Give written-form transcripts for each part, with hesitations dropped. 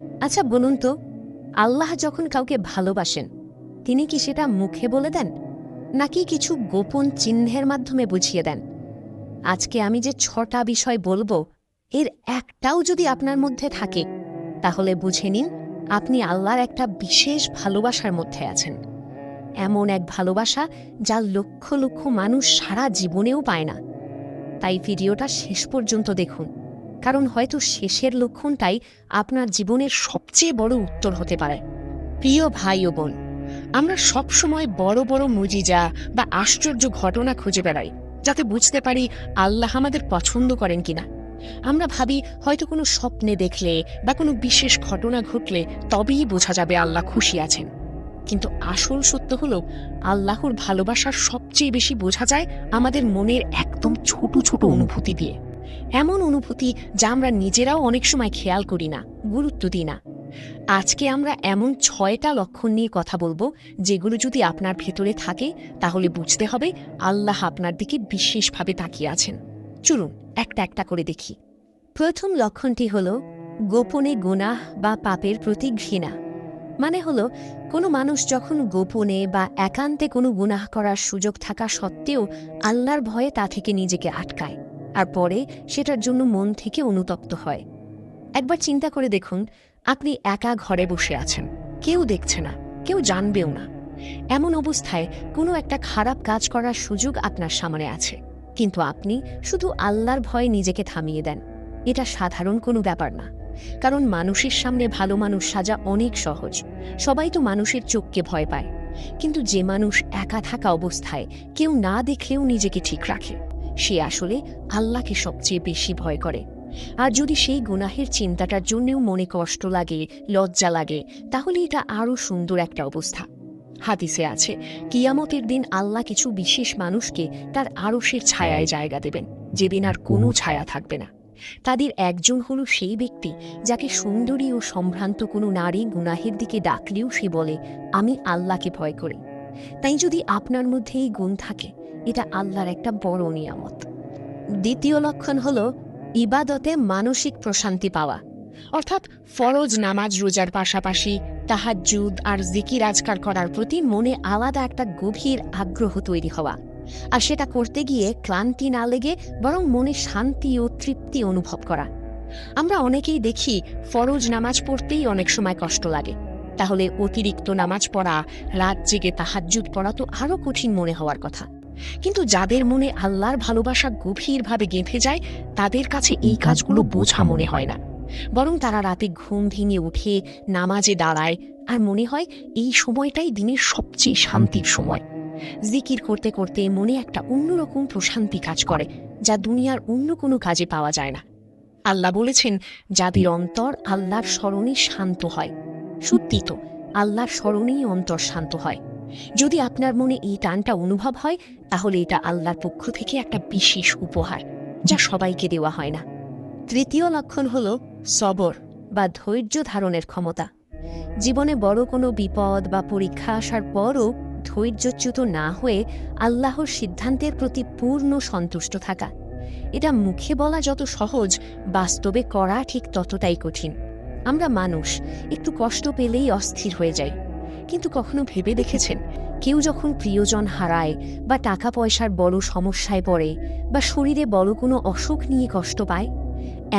আচ্ছা বলুন তো, আল্লাহ যখন কাউকে ভালোবাসেন তিনি কি সেটা মুখে বলে দেন, নাকি কিছু গোপন চিহ্নের মাধ্যমে বুঝিয়ে দেন? আজকে আমি যে 6টা বিষয় বলবো, এর একটাও যদি আপনার মধ্যে থাকে, তাহলে বুঝে নিন আপনি আল্লাহর একটা বিশেষ ভালোবাসার মধ্যে আছেন। এমন এক ভালোবাসা যা লক্ষ লক্ষ মানুষ সারা জীবনেও পায় না। তাই ভিডিওটা শেষ পর্যন্ত দেখুন, কারণ হয়তো শেষের লক্ষণটাই আপনার জীবনের সবচেয়ে বড় উত্তর হতে পারে। প্রিয় ভাই ও বোন, আমরা সব সময় বড় বড় মুজিজা বা আশ্চর্য ঘটনা খুঁজে বেড়াই, যাতে বুঝতে পারি আল্লাহ আমাদের পছন্দ করেন কিনা। আমরা ভাবি হয়তো কোনো স্বপ্নে দেখলে বা কোনো বিশেষ ঘটনা ঘটলে তবেই বোঝা যাবে আল্লাহ খুশি আছেন। কিন্তু আসল সত্য হলো, আল্লাহর ভালোবাসার সবচেয়ে বেশি বোঝা যায় আমাদের মনের একদম ছোট ছোট অনুভূতি দিয়ে। এমন অনুভূতি যা আমরা নিজেরাও অনেক সময় খেয়াল করি না, গুরুত্ব দিই না। আজকে আমরা এমন 6টা লক্ষণ নিয়ে কথা বলবো, যেগুলো যদি আপনার ভেতরে থাকে তাহলে বুঝতে হবে আল্লাহ আপনার দিকে বিশেষভাবে তাকিয়ে আছেন। চলুন একটা একটা করে দেখি। প্রথম লক্ষণটি হলো গোপনে গুনাহ বা পাপের প্রতি ঘৃণা। মানে হলো, কোনো মানুষ যখন গোপনে বা একান্তে কোনো গুনাহ করার সুযোগ থাকা সত্ত্বেও আল্লাহর ভয়ে তা থেকে নিজেকে আটকায়, আর পরে সেটার জন্য মন থেকে অনুতপ্ত হয়। একবার চিন্তা করে দেখুন, আপনি একা ঘরে বসে আছেন, কেউ দেখছে না, কেউ জানবেও না। এমন অবস্থায় কোনো একটা খারাপ কাজ করার সুযোগ আপনার সামনে আছে, কিন্তু আপনি শুধু আল্লাহর ভয়ে নিজেকে থামিয়ে দেন। এটা সাধারণ কোনো ব্যাপার না, কারণ মানুষের সামনে ভালো মানুষ সাজা অনেক সহজ। সবাই তো মানুষের চোখকে ভয় পায়। কিন্তু যে মানুষ একা থাকা অবস্থায় কেউ না দেখলেও নিজেকে ঠিক রাখে, সে আসলে আল্লাহকে সবচেয়ে বেশি ভয় করে। আর যদি সেই গুনাহের চিন্তাটার জন্যেও মনে কষ্ট লাগে, লজ্জা লাগে, তাহলে এটা আরও সুন্দর একটা অবস্থা। হাদিসে আছে, কিয়ামতের দিন আল্লাহ কিছু বিশেষ মানুষকে তার আরশের ছায়ায় জায়গা দেবেন, যেদিন আর কোনো ছায়া থাকবে না। তাদের একজন হলো সেই ব্যক্তি যাকে সুন্দরী ও সম্ভ্রান্ত কোনো নারী গুনাহের দিকে ডাকলেও সে বলে, আমি আল্লাহকে ভয় করি। তাই যদি আপনার মধ্যে এই গুণ থাকে, এটা আল্লাহর একটা বড় নিয়ামত। দ্বিতীয় লক্ষণ হলো ইবাদতে মানসিক প্রশান্তি পাওয়া। অর্থাৎ ফরজ নামাজ রোজার পাশাপাশি তাহাজ্জুদ আর জিকির আজকার করার প্রতি মনে আলাদা একটা গভীর আগ্রহ তৈরি হওয়া, আর সেটা করতে গিয়ে ক্লান্তি না লেগে বরং মনে শান্তি ও তৃপ্তি অনুভব করা। আমরা অনেকেই দেখি ফরজ নামাজ পড়তেই অনেক সময় কষ্ট লাগে, তাহলে অতিরিক্ত নামাজ পড়া, রাত জেগে তাহাজ্জুদ পড়া তো আরও কঠিন মনে হওয়ার কথা। কিন্তু যাদের মনে আল্লাহর ভালোবাসা গভীরভাবে গেঁথে যায়, তাদের কাছে এই কাজগুলো বোঝা মনে হয় না, বরং তারা রাতে ঘুম ভেঙে উঠে নামাজে দাঁড়ায়, আর মনে হয় এই সময়টাই দিনের সবচেয়ে শান্তির সময়। জিকির করতে করতে মনে একটা অন্যরকম প্রশান্তি কাজ করে, যা দুনিয়ার অন্য কোনো কাজে পাওয়া যায় না। আল্লাহ বলেছেন, যাদের অন্তর আল্লাহর স্মরণে শান্ত হয়। সত্যি তো, আল্লাহর স্মরণেই অন্তর শান্ত হয়। যদি আপনার মনে এই টানটা অনুভব হয়, তাহলে এটা আল্লাহর পক্ষ থেকে একটা বিশেষ উপহার, যা সবাইকে দেওয়া হয় না। তৃতীয় লক্ষণ হল সবর বা ধৈর্য ধারণের ক্ষমতা। জীবনে বড় কোনো বিপদ বা পরীক্ষা আসার পরও ধৈর্যচ্যুত না হয়ে আল্লাহর সিদ্ধান্তের প্রতি পূর্ণ সন্তুষ্ট থাকা। এটা মুখে বলা যত সহজ, বাস্তবে করা ঠিক ততটাই কঠিন। আমরা মানুষ, একটু কষ্ট পেলেই অস্থির হয়ে যাই। কিন্তু কখনো ভেবে দেখেছেন, কেউ যখন প্রিয়জন হারায় বা টাকা পয়সার বড় সমস্যায় পড়ে বা শরীরে বড় কোনো অসুখ নিয়ে কষ্ট পায়,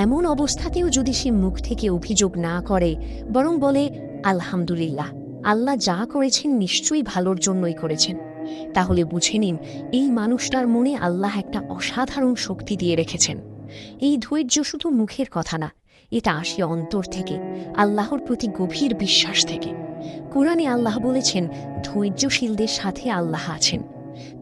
এমন অবস্থাতেও যদি সে মুখ থেকে অভিযোগ না করে, বরং বলে আলহামদুলিল্লাহ, আল্লাহ যা করেছেন নিশ্চয়ই ভালোর জন্যই করেছেন, তাহলে বুঝে নিন এই মানুষটার মনে আল্লাহ একটা অসাধারণ শক্তি দিয়ে রেখেছেন। এই ধৈর্য শুধু মুখের কথা না, এটা আসে অন্তর থেকে, আল্লাহর প্রতি গভীর বিশ্বাস থেকে। কোরআনে আল্লাহ বলেছেন, ধৈর্যশীলদের সাথে আল্লাহ আছেন।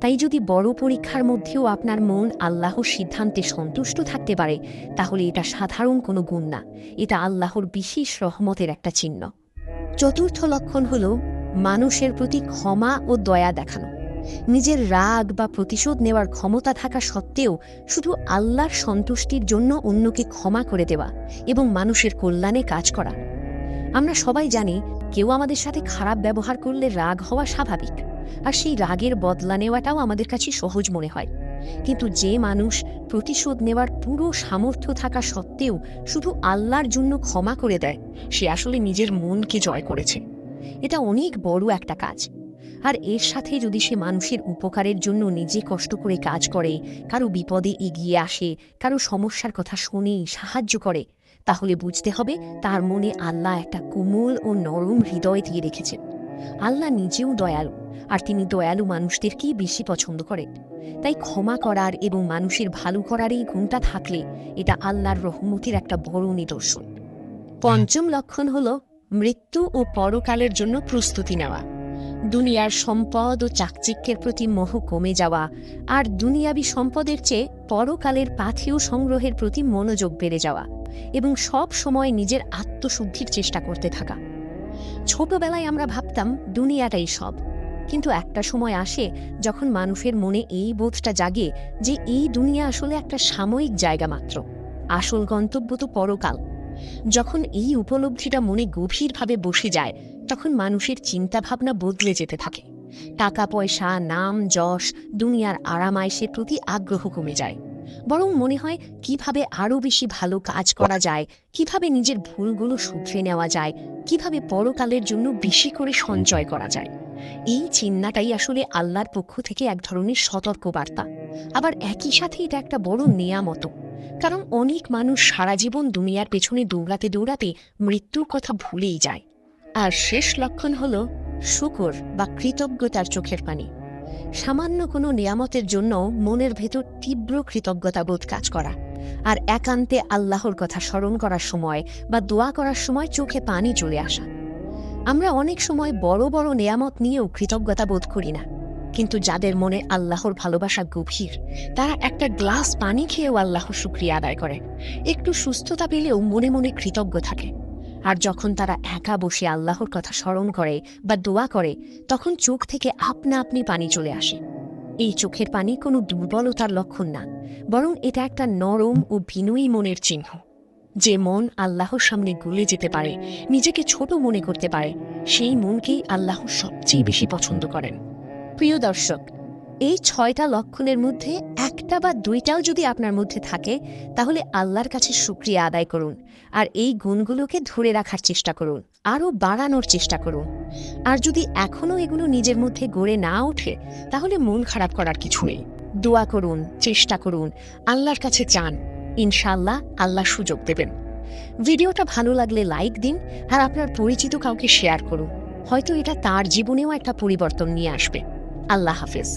তাই যদি বড় পরীক্ষার মধ্যেও আপনার মন আল্লাহর সিদ্ধান্তে সন্তুষ্ট থাকতে পারে, তাহলে এটা সাধারণ কোনো গুণ না, এটা আল্লাহর বিশেষ রহমতের একটা চিহ্ন। চতুর্থ লক্ষণ হল মানুষের প্রতি ক্ষমা ও দয়া দেখানো। নিজের রাগ বা প্রতিশোধ নেওয়ার ক্ষমতা থাকা সত্ত্বেও শুধু আল্লাহর সন্তুষ্টির জন্য অন্যকে ক্ষমা করে দেওয়া এবং মানুষের কল্যাণে কাজ করা। আমরা সবাই জানি, কেউ আমাদের সাথে খারাপ ব্যবহার করলে রাগ হওয়া স্বাভাবিক, আর সেই রাগের বদলা নেওয়াটাও আমাদের কাছে সহজ মনে হয়। কিন্তু যে মানুষ প্রতিশোধ নেওয়ার পুরো সামর্থ্য থাকা সত্ত্বেও শুধু আল্লাহর জন্য ক্ষমা করে দেয়, সে আসলে নিজের মনকে জয় করেছে। এটা অনেক বড় একটা কাজ। আর এর সাথে যদি সে মানুষের উপকারের জন্য নিজে কষ্ট করে কাজ করে, কারো বিপদে এগিয়ে আসে, কারো সমস্যার কথা শুনে সাহায্য করে, তাহলে বুঝতে হবে তার মনে আল্লাহ একটা কোমল ও নরম হৃদয় দিয়ে রেখেছেন। আল্লাহ নিজেও দয়ালু, আর তিনি দয়ালু মানুষদেরকেই বেশি পছন্দ করেন। তাই ক্ষমা করার এবং মানুষের ভালো করার এই গুণটা থাকলে এটা আল্লাহর রহমতের একটা বড় নিদর্শন। পঞ্চম লক্ষণ হল মৃত্যু ও পরকালের জন্য প্রস্তুতি নেওয়া। দুনিয়ার সম্পদ ও চাকচিক্যের প্রতি মোহ কমে যাওয়া, আর দুনিয়াবি সম্পদের চেয়ে পরকালের পাথেয় সংগ্রহের প্রতি মনোযোগ বেড়ে যাওয়া, এবং সব সময় নিজের আত্মশুদ্ধির চেষ্টা করতে থাকা। ছোটবেলায় আমরা ভাবতাম দুনিয়াটাই সব, কিন্তু একটা সময় আসে যখন মানুষের মনে এই বোধটা জাগে যে এই দুনিয়া আসলে একটা সাময়িক জায়গা মাত্র, আসল গন্তব্য তো পরকাল। যখন এই উপলব্ধিটা মনে গভীরভাবে বসে যায়, তখন মানুষের চিন্তাভাবনা বদলে যেতে থাকে। টাকা পয়সা, নাম যশ, দুনিয়ার আরামায়েশের প্রতি আগ্রহ কমে যায়, বরং মনে হয় কিভাবে আরও বেশি ভালো কাজ করা যায়, কিভাবে নিজের ভুলগুলো শুধরে নেওয়া যায়, কিভাবে পরকালের জন্য বেশি করে সঞ্চয় করা যায়। এই চিন্তাটাই আসলে আল্লাহর পক্ষ থেকে এক ধরনের সতর্কবার্তা। আবার একই সাথে এটা একটা বড় নেয়ামতও, কারণ অনেক মানুষ সারা জীবন দুনিয়ার পেছনে দৌড়াতে দৌড়াতে মৃত্যুর কথা ভুলেই যায়। আর শেষ লক্ষণ হল শুকর বা কৃতজ্ঞতার চোখের পানি। সামান্য কোনো নেয়ামতের জন্য মনের ভেতর তীব্র কৃতজ্ঞতা বোধ কাজ করা, আর একান্তে আল্লাহর কথা স্মরণ করার সময় বা দোয়া করার সময় চোখে পানি চলে আসা। আমরা অনেক সময় বড় বড় নেয়ামত নিয়েও কৃতজ্ঞতা বোধ করি না, কিন্তু যাদের মনে আল্লাহর ভালোবাসা গভীর, তারা একটা গ্লাস পানি খেয়েও আল্লাহর শুকরিয়া আদায় করে, একটু সুস্থতা পেলেও মনে মনে কৃতজ্ঞ থাকে। আর যখন তারা একা বসে আল্লাহর কথা স্মরণ করে বা দোয়া করে, তখন চোখ থেকে আপনা আপনি পানি চলে আসে। এই চোখের পানি কোনো দুর্বলতার লক্ষণ না, বরং এটা একটা নরম ও বিনয়ী মনের চিহ্ন। যে মন আল্লাহর সামনে গলে যেতে পারে, নিজেকে ছোট মনে করতে পারে, সেই মনকেই আল্লাহ সবচেয়ে বেশি পছন্দ করেন। প্রিয় দর্শক, এই 6টা লক্ষণের মধ্যে একটা বা দুইটাও যদি আপনার মধ্যে থাকে, তাহলে আল্লাহর কাছে শুকরিয়া আদায় করুন, আর এই গুণগুলোকে ধরে রাখার চেষ্টা করুন, আরও বাড়ানোর চেষ্টা করুন। আর যদি এখনও এগুলো নিজের মধ্যে গড়ে না ওঠে, তাহলে মন খারাপ করার কিছু নেই। দোয়া করুন, চেষ্টা করুন, আল্লাহর কাছে চান, ইনশাআল্লাহ আল্লাহ সুযোগ দেবেন। ভিডিওটা ভালো লাগলে লাইক দিন, আর আপনার পরিচিত কাউকে শেয়ার করুন, হয়তো এটা তার জীবনেও একটা পরিবর্তন নিয়ে আসবে। আল্লাহ হাফেজ।